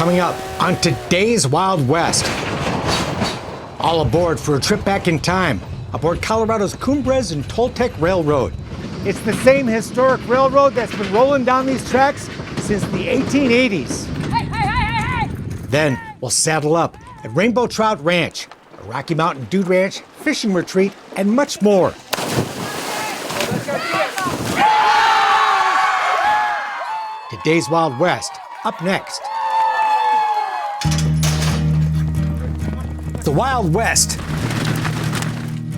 Coming up on today's Wild West. All aboard for a trip back in time aboard Colorado's Cumbres and Toltec Railroad. It's the same historic railroad that's been rolling down these tracks since the 1880s. Hey. Then we'll saddle up at Rainbow Trout Ranch, a Rocky Mountain dude ranch, fishing retreat, and much more. Today's Wild West, up next. The Wild West.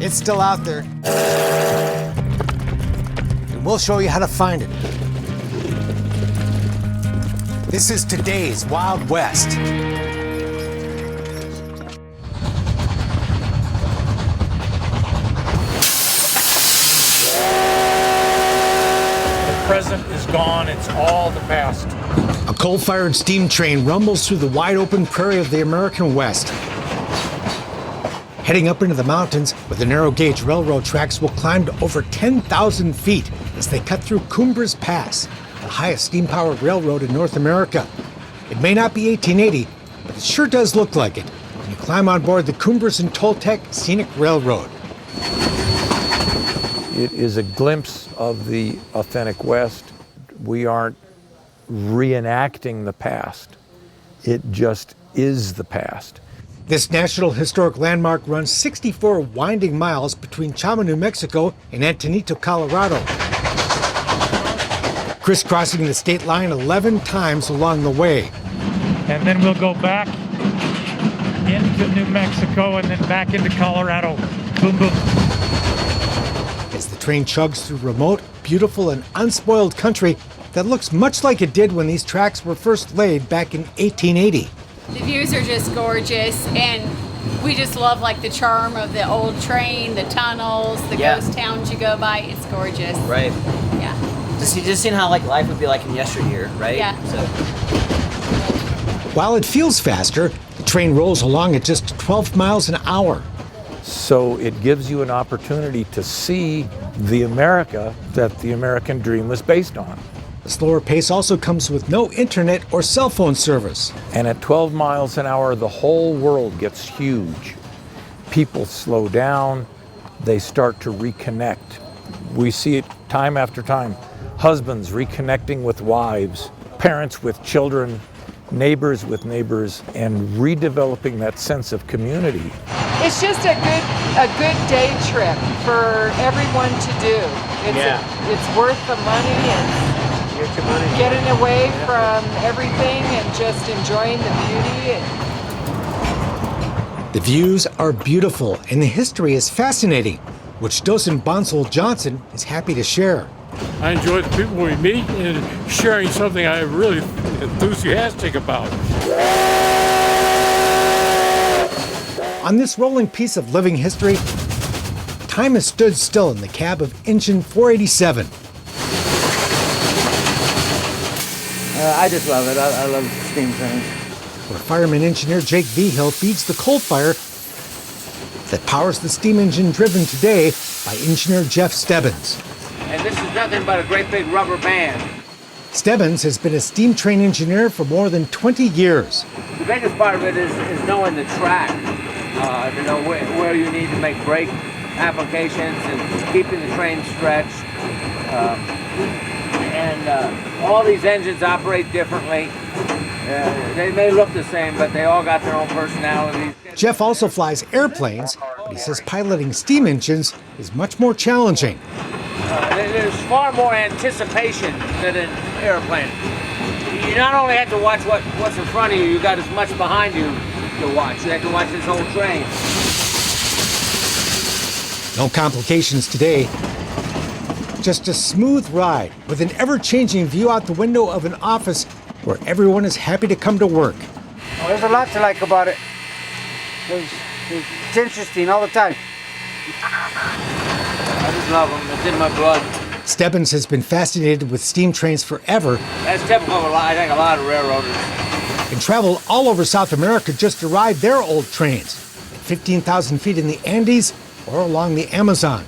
It's still out there. And we'll show you how to find it. This is today's Wild West. The present is gone, it's all the past. A coal-fired steam train rumbles through the wide-open prairie of the American West. Heading up into the mountains, where the narrow-gauge railroad tracks will climb to over 10,000 feet as they cut through Cumbres Pass, the highest steam-powered railroad in North America. It may not be 1880, but it sure does look like it when you climb on board the Cumbres and Toltec Scenic Railroad. It is a glimpse of the authentic West. We aren't reenacting the past. It just is the past. This National Historic Landmark runs 64 winding miles between Chama, New Mexico and Antonito, Colorado, crisscrossing the state line 11 times along the way. And then we'll go back into New Mexico and then back into Colorado. Boom, boom. As the train chugs through remote, beautiful, and unspoiled country that looks much like it did when these tracks were first laid back in 1880. The views are just gorgeous, and we just love like the charm of the old train, the tunnels, the ghost towns you go by. It's gorgeous. Right. Yeah. Just seeing how like life would be like in yesteryear, right? Yeah. So. While it feels faster, the train rolls along at just 12 miles an hour. So it gives you an opportunity to see the America that the American dream was based on. The slower pace also comes with no internet or cell phone service. And at 12 miles an hour, the whole world gets huge. People slow down, they start to reconnect. We see it time after time. Husbands reconnecting with wives, parents with children, neighbors with neighbors, and redeveloping that sense of community. It's just a good day trip for everyone to do. It's worth the money and getting away from everything and just enjoying the beauty. The views are beautiful and the history is fascinating, which Docent Bonsall Johnson is happy to share. I enjoy the people we meet and sharing something I'm really enthusiastic about. On this rolling piece of living history, time has stood still in the cab of engine 487. I just love it. I love steam trains. Where fireman engineer Jake Vigil feeds the coal fire that powers the steam engine driven today by engineer Jeff Stebbins. And this is nothing but a great big rubber band. Stebbins has been a steam train engineer for more than 20 years. The biggest part of it is knowing the track, to know where you need to make brake applications and keeping the train stretched. All these engines operate differently. They may look the same, but they all got their own personalities. Jeff also flies airplanes, but he says piloting steam engines is much more challenging. There's far more anticipation than an airplane. You not only have to watch what's in front of you, you got as much behind you to watch. You have to watch this whole train. No complications today. Just a smooth ride with an ever-changing view out the window of an office where everyone is happy to come to work. Well, there's a lot to like about it. It's interesting all the time. I just love them. It's in my blood. Stebbins has been fascinated with steam trains forever. That's typical of I think a lot of railroaders. And traveled all over South America just to ride their old trains, at 15,000 feet in the Andes or along the Amazon.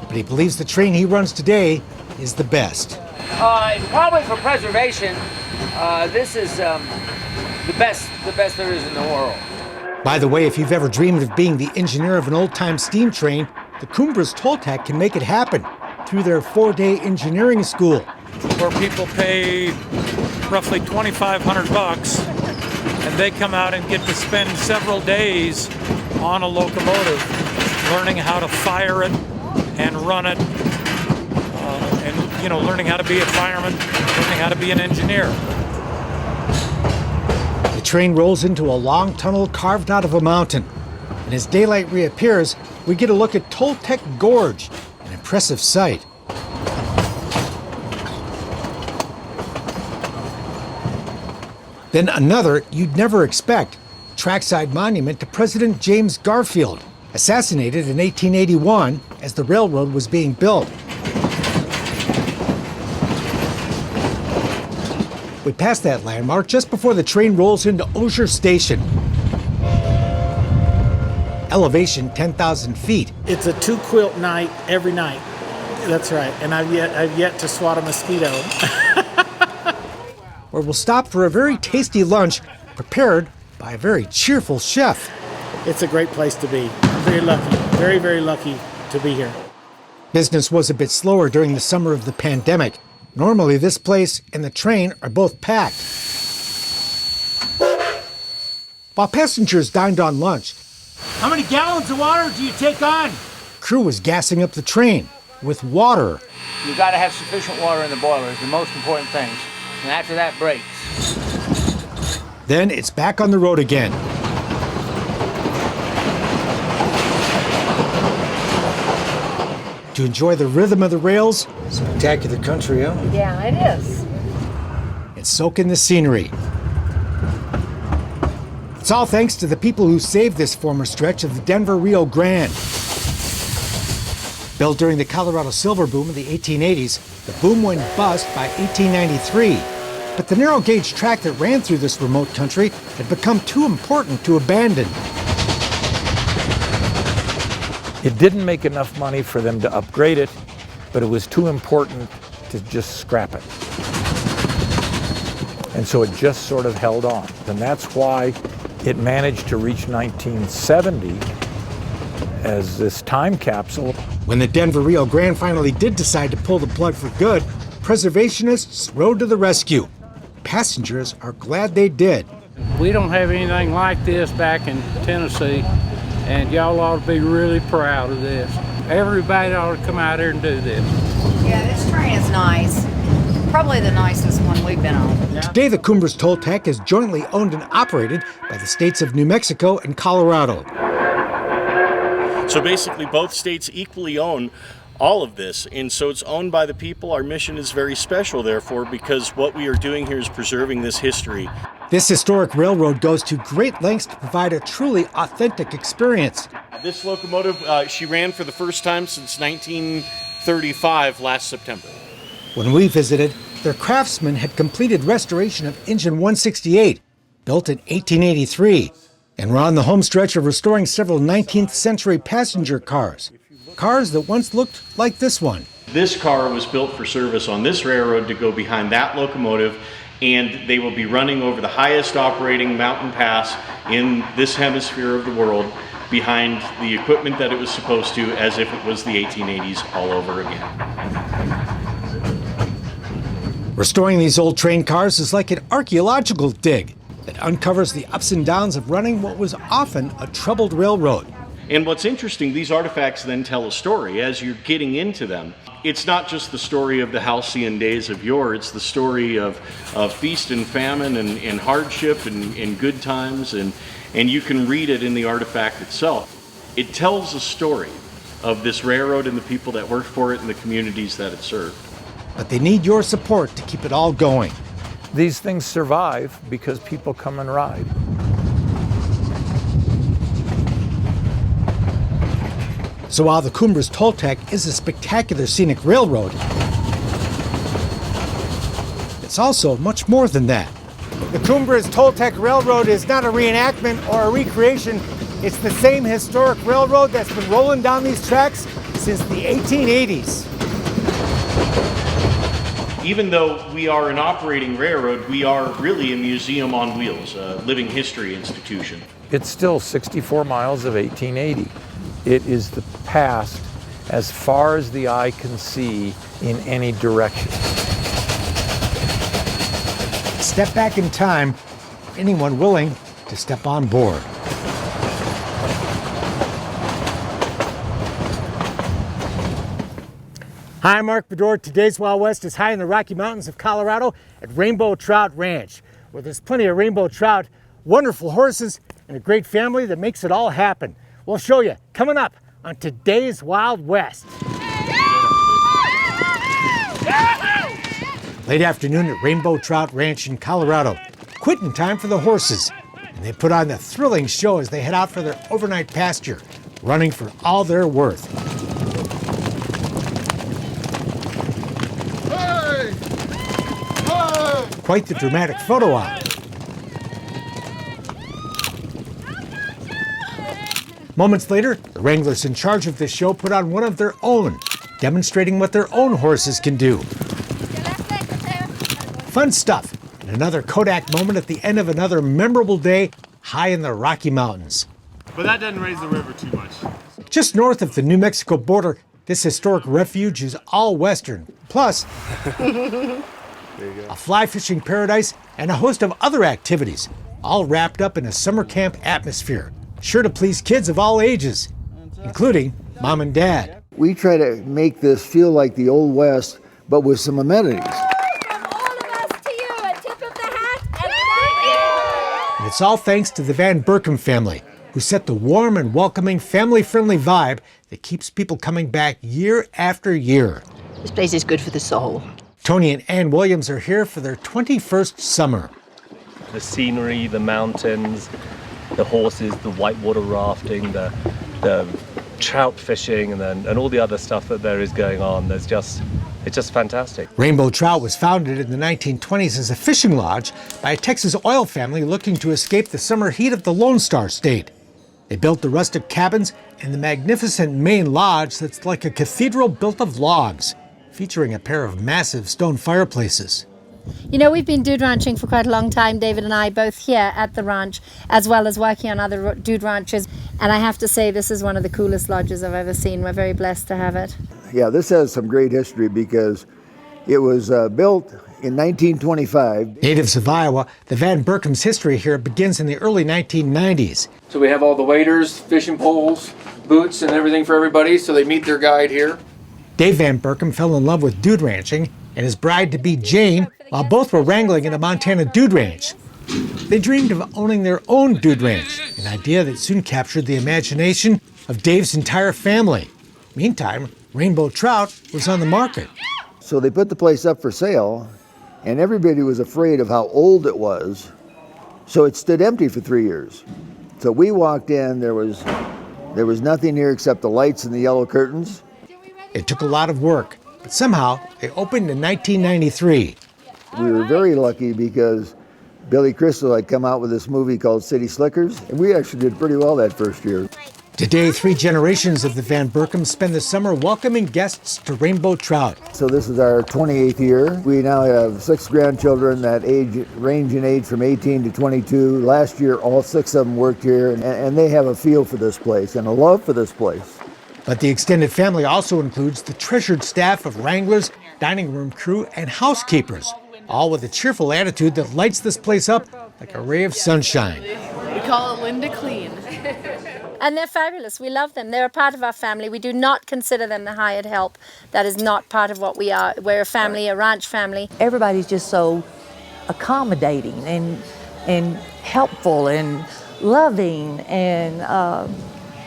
But he believes the train he runs today is the best. Probably for preservation, this is the best there is in the world. By the way, if you've ever dreamed of being the engineer of an old-time steam train, the Cumbres Toltec can make it happen through their 4-day engineering school. Where people pay roughly $2,500 and they come out and get to spend several days on a locomotive learning how to fire it and run it, and learning how to be a fireman, learning how to be an engineer. The train rolls into a long tunnel carved out of a mountain, and as daylight reappears, we get a look at Toltec Gorge, an impressive sight. Then another you'd never expect, trackside monument to President James Garfield, assassinated in 1881 as the railroad was being built. We pass that landmark just before the train rolls into Osier Station. Elevation 10,000 feet. It's a 2-quilt night every night. That's right, and I've yet to swat a mosquito. Where we'll stop for a very tasty lunch prepared by a very cheerful chef. It's a great place to be. I'm very lucky, very, very lucky to be here. Business was a bit slower during the summer of the pandemic. Normally, this place and the train are both packed. While passengers dined on lunch, How many gallons of water do you take on? crew was gassing up the train with water. You got to have sufficient water in the boiler. It's the most important thing. And after that, brakes. Then it's back on the road again. To enjoy the rhythm of the rails, Spectacular country, huh? Yeah, it is. and soak in the scenery. It's all thanks to the people who saved this former stretch of the Denver Rio Grande. Built during the Colorado silver boom of the 1880s, the boom went bust by 1893. But the narrow gauge track that ran through this remote country had become too important to abandon. It didn't make enough money for them to upgrade it, but it was too important to just scrap it. And so it just sort of held on. And that's why it managed to reach 1970 as this time capsule. When the Denver Rio Grande finally did decide to pull the plug for good, preservationists rode to the rescue. Passengers are glad they did. We don't have anything like this back in Tennessee, and y'all ought to be really proud of this. Everybody ought to come out here and do this. Yeah, this train is nice. Probably the nicest one we've been on. Today, the Cumbres Toltec is jointly owned and operated by the states of New Mexico and Colorado. So basically, both states equally own all of this, and so it's owned by the people. Our mission is very special, therefore, because what we are doing here is preserving this history. This historic railroad goes to great lengths to provide a truly authentic experience. This locomotive, she ran for the first time since 1935, last September. When we visited, their craftsmen had completed restoration of Engine 168, built in 1883, and were on the home stretch of restoring several 19th century passenger cars. Cars that once looked like this one. This car was built for service on this railroad to go behind that locomotive, and they will be running over the highest operating mountain pass in this hemisphere of the world behind the equipment that it was supposed to, as if it was the 1880s all over again. Restoring these old train cars is like an archaeological dig that uncovers the ups and downs of running what was often a troubled railroad. And what's interesting, these artifacts then tell a story as you're getting into them. It's not just the story of the halcyon days of yore, it's the story of feast and famine and hardship and good times, and you can read it in the artifact itself. It tells a story of this railroad and the people that worked for it and the communities that it served. But they need your support to keep it all going. These things survive because people come and ride. So while the Cumbres Toltec is a spectacular scenic railroad, it's also much more than that. The Cumbres Toltec Railroad is not a reenactment or a recreation. It's the same historic railroad that's been rolling down these tracks since the 1880s. Even though we are an operating railroad, we are really a museum on wheels, a living history institution. It's still 64 miles of 1880. It is the past as far as the eye can see in any direction. Step back in time, anyone willing to step on board. Hi, I'm Mark Bedore. Today's Wild West is high in the Rocky Mountains of Colorado at Rainbow Trout Ranch, where there's plenty of rainbow trout, wonderful horses, and a great family that makes it all happen. We'll show you coming up on today's Wild West. Late afternoon at Rainbow Trout Ranch in Colorado. Quitting time for the horses. And they put on the thrilling show as they head out for their overnight pasture, running for all they're worth. Hey! Hey! Quite the dramatic photo op. Moments later, the wranglers in charge of this show put on one of their own, demonstrating what their own horses can do. Fun stuff, and another Kodak moment at the end of another memorable day high in the Rocky Mountains. But that doesn't raise the river too much. Just north of the New Mexico border, this historic refuge is all Western, plus a fly fishing paradise and a host of other activities, all wrapped up in a summer camp atmosphere, sure to please kids of all ages, including Mom and Dad. We try to make this feel like the Old West, but with some amenities. And it's all thanks to the Van Berkom family, who set the warm and welcoming, family-friendly vibe that keeps people coming back year after year. This place is good for the soul. Tony and Ann Williams are here for their 21st summer. The scenery, the mountains, the horses, the whitewater rafting, the trout fishing, and all the other stuff that there is going on. It's just fantastic. Rainbow Trout was founded in the 1920s as a fishing lodge by a Texas oil family looking to escape the summer heat of the Lone Star State. They built the rustic cabins and the magnificent main lodge that's like a cathedral built of logs, featuring a pair of massive stone fireplaces. You know, we've been dude ranching for quite a long time, David and I, both here at the ranch, as well as working on other dude ranches. And I have to say, this is one of the coolest lodges I've ever seen. We're very blessed to have it. Yeah, this has some great history because it was built in 1925. Natives of Iowa, the Van Berkom's history here begins in the early 1990s. So we have all the waders, fishing poles, boots, and everything for everybody, so they meet their guide here. Dave Van Berkom fell in love with dude ranching, and his bride-to-be Jane, while both were wrangling at a Montana dude ranch. They dreamed of owning their own dude ranch, an idea that soon captured the imagination of Dave's entire family. Meantime, Rainbow Trout was on the market. So they put the place up for sale, and everybody was afraid of how old it was, so it stood empty for 3 years. So we walked in, there was nothing here except the lights and the yellow curtains. It took a lot of work, but somehow it opened in 1993. We were very lucky because Billy Crystal had come out with this movie called City Slickers, and we actually did pretty well that first year. Today, 3 generations of the Van Berkoms spend the summer welcoming guests to Rainbow Trout. So this is our 28th year. We now have 6 grandchildren that range in age from 18 to 22. Last year, all 6 of them worked here, and they have a feel for this place and a love for this place. But the extended family also includes the treasured staff of wranglers, dining room crew, and housekeepers, all with a cheerful attitude that lights this place up like a ray of sunshine. We call it Linda Clean. And they're fabulous. We love them. They're a part of our family. We do not consider them the hired help. That is not part of what we are. We're a family, a ranch family. Everybody's just so accommodating and helpful and loving, and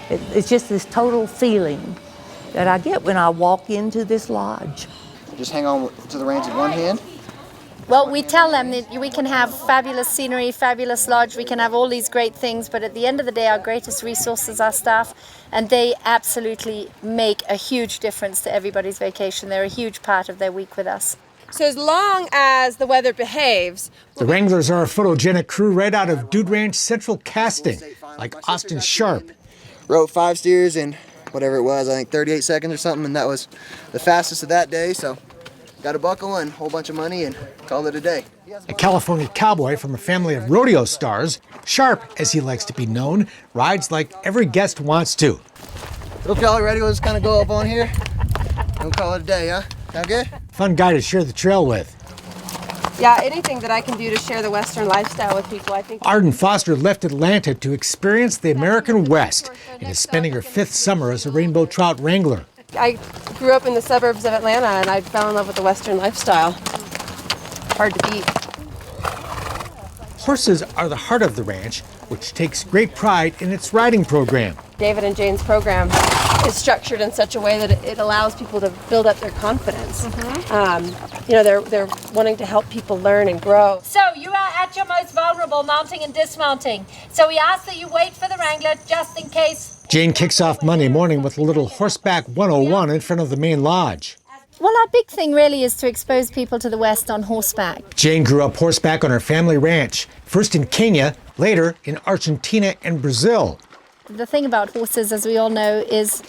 it's just this total feeling that I get when I walk into this lodge. Just hang on to the reins with one hand? Well, we tell them that we can have fabulous scenery, fabulous lodge, we can have all these great things, but at the end of the day, our greatest resource is our staff, and they absolutely make a huge difference to everybody's vacation. They're a huge part of their week with us. So as long as the weather behaves... The Wranglers are a photogenic crew right out of Dude Ranch Central Casting, like Austin Sharp. Wrote 5 steers in whatever it was, I think 38 seconds or something, and that was the fastest of that day, so got a buckle and a whole bunch of money and call it a day. A California cowboy from a family of rodeo stars, Sharp, as he likes to be known, rides like every guest wants to. Okay, all ready? We'll just kind of go up on here. We'll call it a day, huh? Sound good? Fun guy to share the trail with. Yeah, anything that I can do to share the Western lifestyle with people, I think. Arden Foster left Atlanta to experience the American West and is spending her 5th summer as a rainbow trout wrangler. I grew up in the suburbs of Atlanta and I fell in love with the Western lifestyle. Hard to beat. Horses are the heart of the ranch, which takes great pride in its riding program. David and Jane's program is structured in such a way that it allows people to build up their confidence. You know, they're wanting to help people learn and grow. So you are at your most vulnerable mounting and dismounting. So we ask that you wait for the wrangler just in case. Jane kicks off Monday morning with a little horseback 101 in front of the main lodge. Well, our big thing really is to expose people to the West on horseback. Jane grew up horseback on her family ranch, first in Kenya, later in Argentina and Brazil. The thing about horses, as we all know, is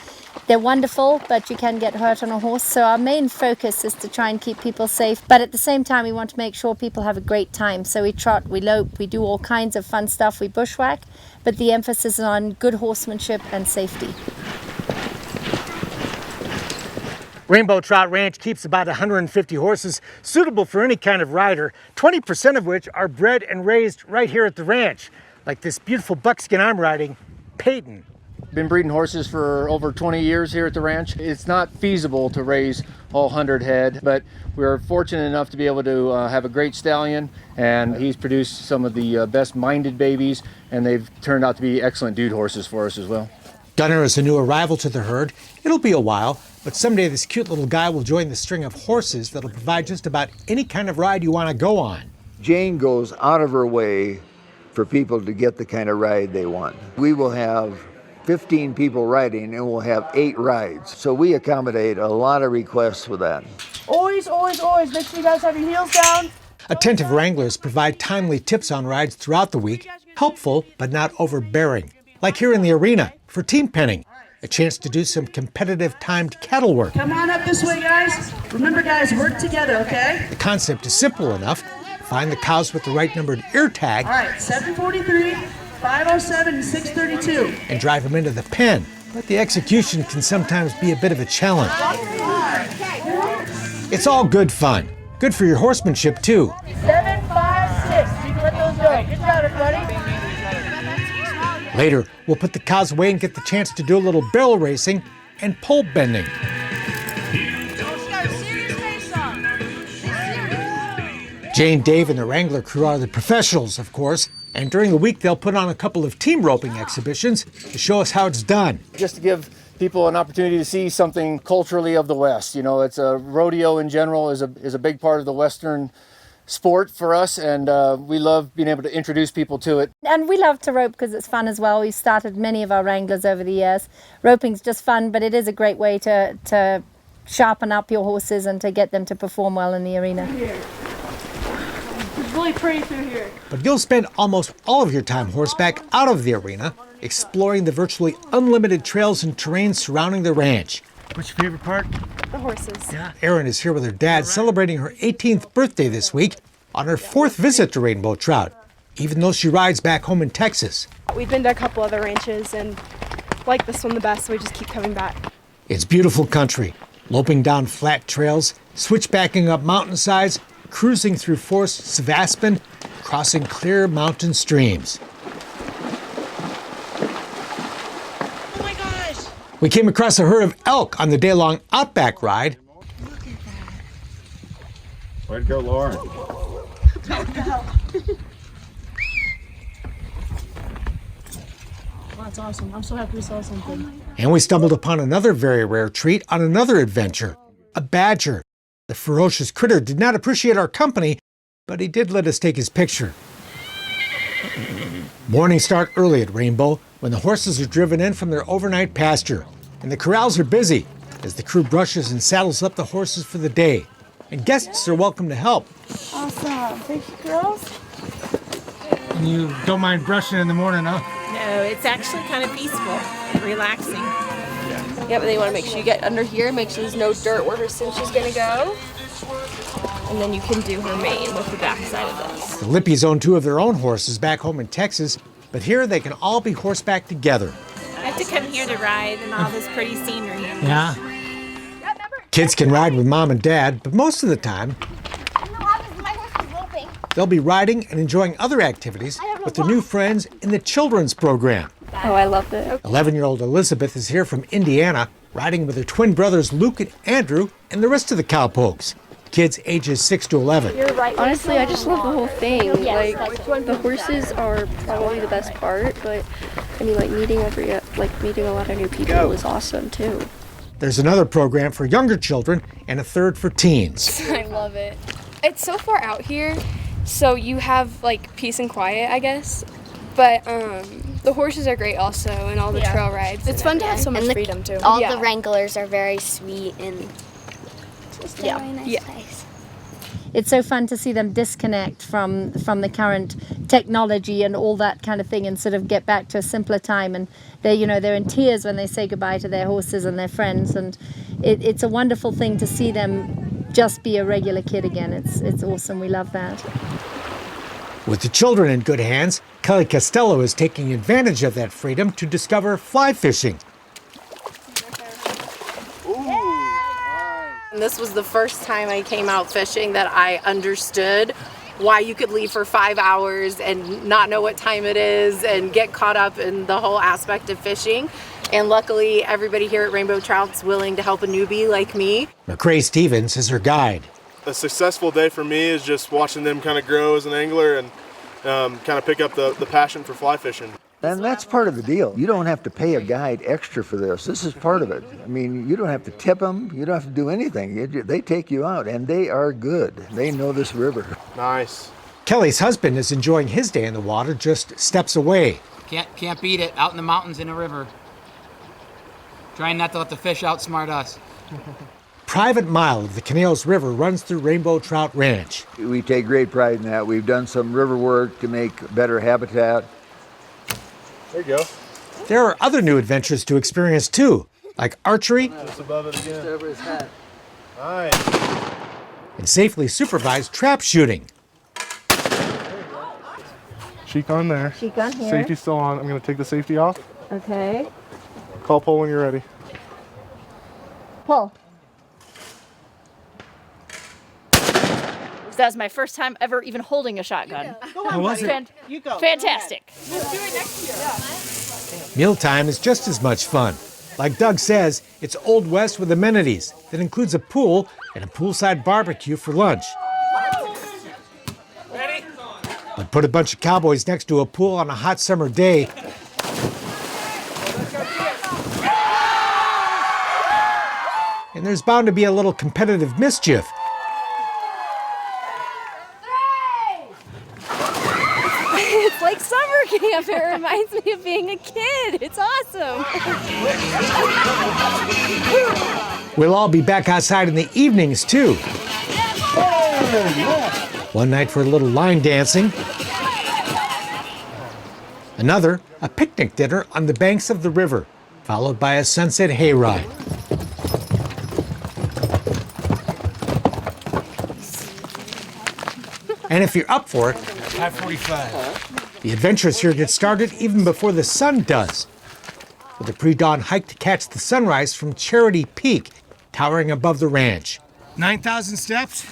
they're wonderful, but you can get hurt on a horse. So our main focus is to try and keep people safe. But at the same time, we want to make sure people have a great time. So we trot, we lope, we do all kinds of fun stuff. We bushwhack, but the emphasis is on good horsemanship and safety. Rainbow Trout Ranch keeps about 150 horses suitable for any kind of rider, 20% of which are bred and raised right here at the ranch, like this beautiful buckskin I'm riding, Peyton. Been breeding horses for over 20 years here at the ranch. It's not feasible to raise all 100 head, but we're fortunate enough to be able to have a great stallion, and he's produced some of the best-minded babies, and they've turned out to be excellent dude horses for us as well. Gunner is a new arrival to the herd. It'll be a while, but someday this cute little guy will join the string of horses that'll provide just about any kind of ride you want to go on. Jane goes out of her way for people to get the kind of ride they want. We will have 15 people riding and we'll have 8 rides. So we accommodate a lot of requests for that. Always, always, always make sure you guys have your heels down. Attentive wranglers provide timely tips on rides throughout the week, helpful but not overbearing. Like here in the arena for team penning, a chance to do some competitive timed cattle work. Come on up this way, guys. Remember, guys, work together, okay? The concept is simple enough. Find the cows with the right numbered ear tag. All right, 743, 507, and 632. And drive them into the pen. But the execution can sometimes be a bit of a challenge. It's all good fun. Good for your horsemanship, too. 756. You can let those go. Good job, everybody. Later, we'll put the cows away and get the chance to do a little barrel racing and pole bending. Jane, Dave, and the Wrangler crew are the professionals, of course, and during the week they'll put on a couple of team roping exhibitions to show us how it's done. Just to give people an opportunity to see something culturally of the West. You know, it's a rodeo in general is a big part of the Western sport for us, and we love being able to introduce people to it. And we love to rope because it's fun as well. We've started many of our wranglers over the years. Roping's just fun, but it is a great way to sharpen up your horses and to get them to perform well in the arena. It's really pretty through here. But you'll spend almost all of your time horseback out of the arena, exploring the virtually unlimited trails and terrain surrounding the ranch. What's your favorite part? The horses. Yeah. Erin is here with her dad celebrating her 18th birthday this week on her 4th visit to Rainbow Trout, even though she rides back home in Texas. We've been to a couple other ranches and like this one the best, so we just keep coming back. It's beautiful country, loping down flat trails, switchbacking up mountainsides, cruising through forests of aspen, crossing clear mountain streams. We came across a herd of elk on the day-long Outback ride. Way to go, Lauren. That's awesome. I'm so happy we saw something. And we stumbled upon another very rare treat on another adventure, a badger. The ferocious critter did not appreciate our company, but he did let us take his picture. Mornings start early at Rainbow when the horses are driven in from their overnight pasture, and the corrals are busy as the crew brushes and saddles up the horses for the day. And guests are welcome to help. Awesome. Thank you, girls. And you don't mind brushing in the morning, huh? No, it's actually kind of peaceful and relaxing. Yeah, but then you want to make sure you get under here, make sure there's no dirt where her cinch is going to go. and then you can do her mane with the back side of this. The Lippies own 2 of their own horses back home in Texas, but here they can all be horseback together. I have to come here to ride and all this pretty scenery. Yeah. Kids can ride with mom and dad, but most of the time, they'll be riding and enjoying other activities with their new friends in the children's program. Oh, I loved it. 11-year-old Elizabeth is here from Indiana, riding with her twin brothers Luke and Andrew and the rest of the cowpokes, kids ages 6 to 11. Honestly, I just love the whole thing. Like, the horses are probably the best part, but I mean, like meeting a lot of new people was awesome too. There's another program for younger children and a third for teens. I love it. It's so far out here, so you have like peace and quiet, I guess. But the horses are great also, and all the trail rides. It's fun to have so much freedom too. All the wranglers are very sweet and just a very nice place. It's so fun to see them disconnect from the current technology and all that kind of thing, and sort of get back to a simpler time. And they're in tears when they say goodbye to their horses and their friends. And it's a wonderful thing to see them just be a regular kid again. It's awesome. We love that. With the children in good hands, Kelly Costello is taking advantage of that freedom to discover fly fishing. And this was the first time I came out fishing that I understood why you could leave for 5 hours and not know what time it is and get caught up in the whole aspect of fishing. And luckily, everybody here at Rainbow Trout's willing to help a newbie like me. McCrae Stevens is her guide. A successful day for me is just watching them kind of grow as an angler and kind of pick up the passion for fly fishing. And that's part of the deal. You don't have to pay a guide extra for this. This is part of it. I mean, you don't have to tip them. You don't have to do anything. They take you out, and they are good. They know this river. Nice. Kelly's husband is enjoying his day in the water just steps away. Can't beat it. Out in the mountains in a river. Trying not to let the fish outsmart us. Private mile of the Canales River runs through Rainbow Trout Ranch. We take great pride in that. We've done some river work to make better habitat. There you go. There are other new adventures to experience too, like archery Just above it again. Just over his head. Nice. and safely supervised trap shooting. Cheek on there. Cheek on here. Safety's still on. I'm going to take the safety off. Okay. Call pull when you're ready. Pull. That was my first time ever even holding a shotgun. How was it? You go. Fantastic. Let's do it next year. Mealtime is just as much fun. Like Doug says, it's Old West with amenities that includes a pool and a poolside barbecue for lunch. Ready? But put a bunch of cowboys next to a pool on a hot summer day, and there's bound to be a little competitive mischief. It's like summer camp. It reminds me of being a kid. It's awesome. We'll all be back outside in the evenings, too. One night for a little line dancing. Another, a picnic dinner on the banks of the river, followed by a sunset hayride. And if you're up for it, 5:45. the adventures here get started even before the sun does, with a pre-dawn hike to catch the sunrise from Charity Peak, towering above the ranch. 9,000 steps?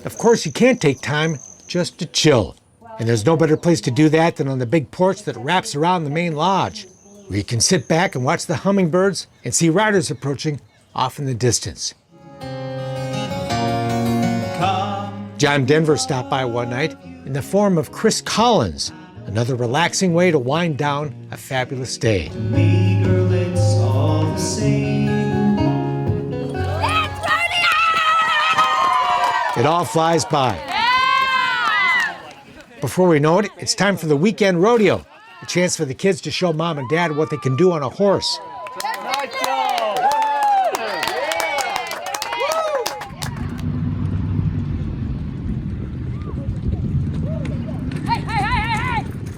Of course, you can't take time just to chill. And there's no better place to do that than on the big porch that wraps around the main lodge, where you can sit back and watch the hummingbirds and see riders approaching off in the distance. John Denver stopped by one night in the form of Chris Collins, another relaxing way to wind down a fabulous day. It all flies by. Before we know it, it's time for the weekend rodeo, a chance for the kids to show mom and dad what they can do on a horse.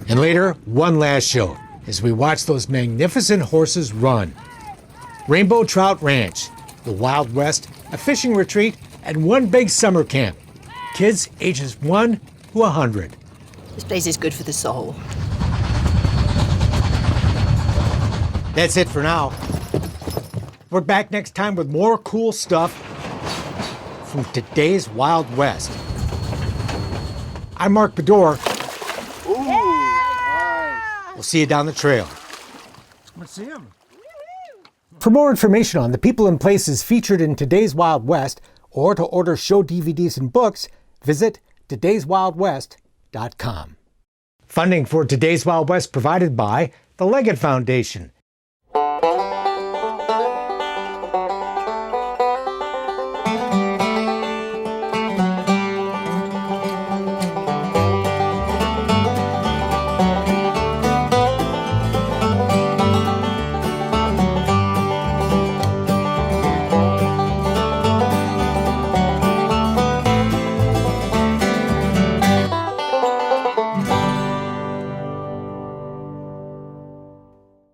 And later, one last show as we watch those magnificent horses run. Rainbow Trout Ranch, the Wild West, a fishing retreat, and one big summer camp. Kids ages 1 to 100. This place is good for the soul. That's it for now. We're back next time with more cool stuff from today's Wild West. I'm Mark Bedore. We'll see you down the trail. Let's see him. For more information on the people and places featured in today's Wild West, or to order show DVDs and books, visit todayswildwest.com. Funding for Today's Wild West provided by the Leggett Foundation.